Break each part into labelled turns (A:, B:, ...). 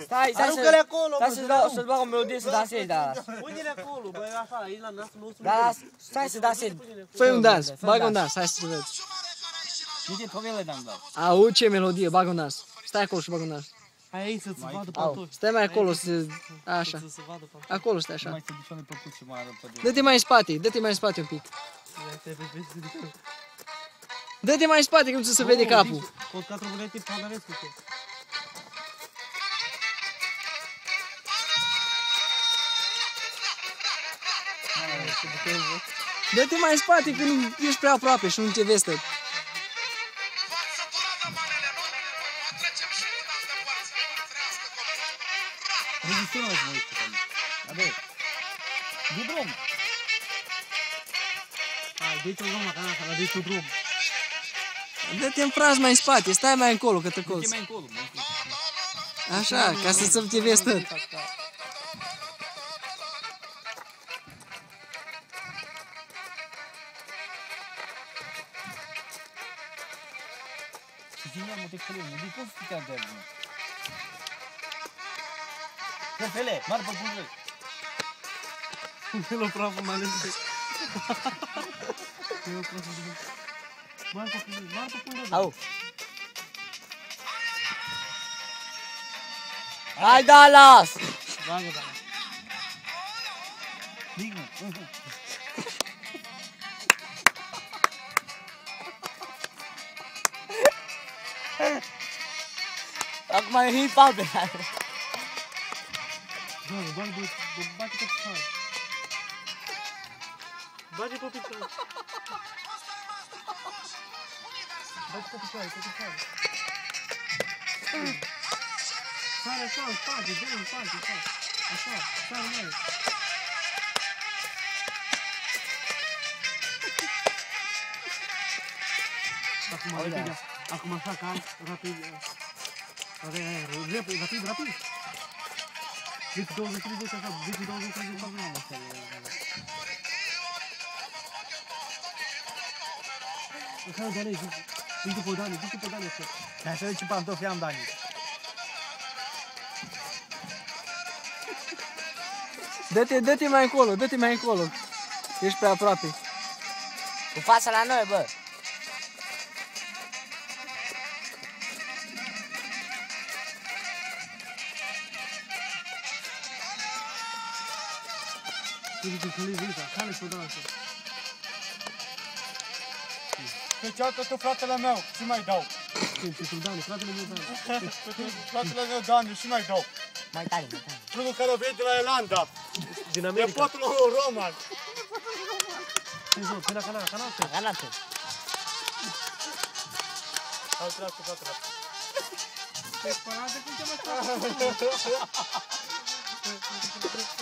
A: Stai să-ți bag o melodie să dansezi, da.
B: Pune-le acolo, băi, așa, aici la nasul nostru.
A: Da, stai să dansezi.
C: Fă un dans, bagă un dans, hai să te văd.
A: Uite, povele dans, da.
C: Au, ce melodie, bagă un dans. Stai acolo și bagă un dans.
B: Hai aici să-ți vadă pantofi.
C: Stai mai acolo să... Așa.
B: Să se vadă pantofi.
C: Acolo stai așa.
A: Mai să duci pe puț și mai repede.
C: Dă-te mai în spate, dă-te mai în spate un pic. Dă-te mai în spate că nu ți se vede capul.
B: Pot catrobulete Panarescu.
C: Dă-te mai în spate că nu ești prea aproape și nu te vezi tot.
A: Registrăm aici, mă uite. Adă. De drum.
B: Hai, dă-i-te un drum, acolo, dă-i-te un drum.
C: Dă-te în fraz mai în spate, stai mai încolo că te colți.
A: Dă-te mai încolo, mai încolo.
C: Așa, ca să te vezi tot.
A: Ține-mă de călău, nu poți să te adevă. Perfele, mari pe bună.
B: Pune-l-o praful mai lângă. Mari pe bună.
A: Au. Hai, Dallas!
B: Bagă, da.
A: Digă. Acum e hip-hop de aia.
B: Bate pe picioare. Bate pe picioare. Bate pe picioare, pe picioare. Sare așa, în spate, dă în spate, așa. Așa, sare mai. Acum, repede. Acum așa, cam, rapid. Rapid. 10, 20, 30, așa, 10, 20, 30, așa, Dani, zic după Dani, așa.
A: Hai să vezi ce pantofi am, Dani.
C: Dă-te mai încolo, dă-te mai încolo. Ești prea aproape.
A: Cu fața la noi, bă.
D: Pe cealaltă tu, fratele meu, și mai dau.
B: Pentru Dani, fratele meu Dani.
D: Fratele meu, Dani, și mai dau.
A: Mai tare, mai tare.
D: Unul care vine de la Irlanda.
B: Din
D: E
B: America.
D: potul lui Roman.
B: Până canal.
A: Canate.
D: Al trească, fratele.
B: Te spălat de cum te mai faci?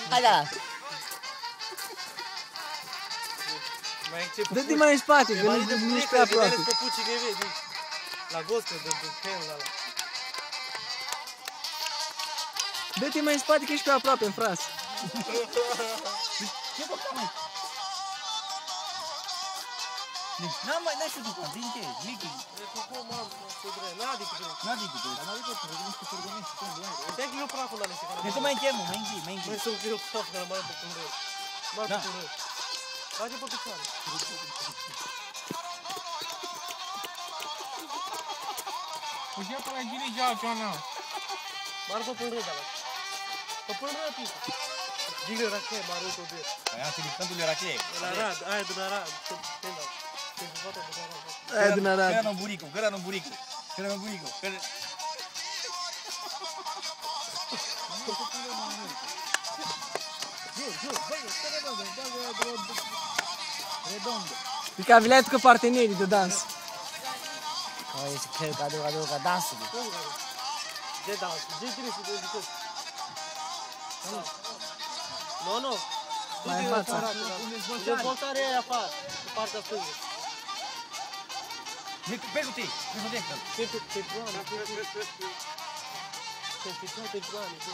A: Hai, Dallas.
C: Dă-te mai în spate, că nu ești prea aproape.
B: La goscă, de pelul ăla.
C: Dă-te mai în spate că ești prea aproape, în fras.
A: N-ai știu după, din ce? Mickey.
B: N-a decât.
A: N-a decât, dar n-a decât, nu știu ce organizezi, ce cum ai.
B: Stai că eu praful ăla este care.
A: Deci mai încheiem, mai închei.
B: Mai să-l eu praful ăla, mai pe cum vrei. Mai pe cum vrei. Bage pe picioare.
D: Păi ia pe la dirigea, Joana.
B: Mai pe cum vrei, ăla. Pe până răpit. Digă rachee, mai rău tot de.
A: Aia, Filipcantul e rachee.
B: La Arad, aia din Arad.
C: Aia din Arad.
A: Cără-n buricu, cără-n buricu. Cără-n buricu, cără... Redondo.
C: E ca viletul cu partenerii de dans.
A: Ai, se cred că aduc dansul.
B: De dans, de trebuie să dedicăm. Nu.
C: Mai în față.
B: Dezvoltarea aia afară, pe partea stângă.
A: Pe cu tine,
B: Pe Joana, pe Joana, bă.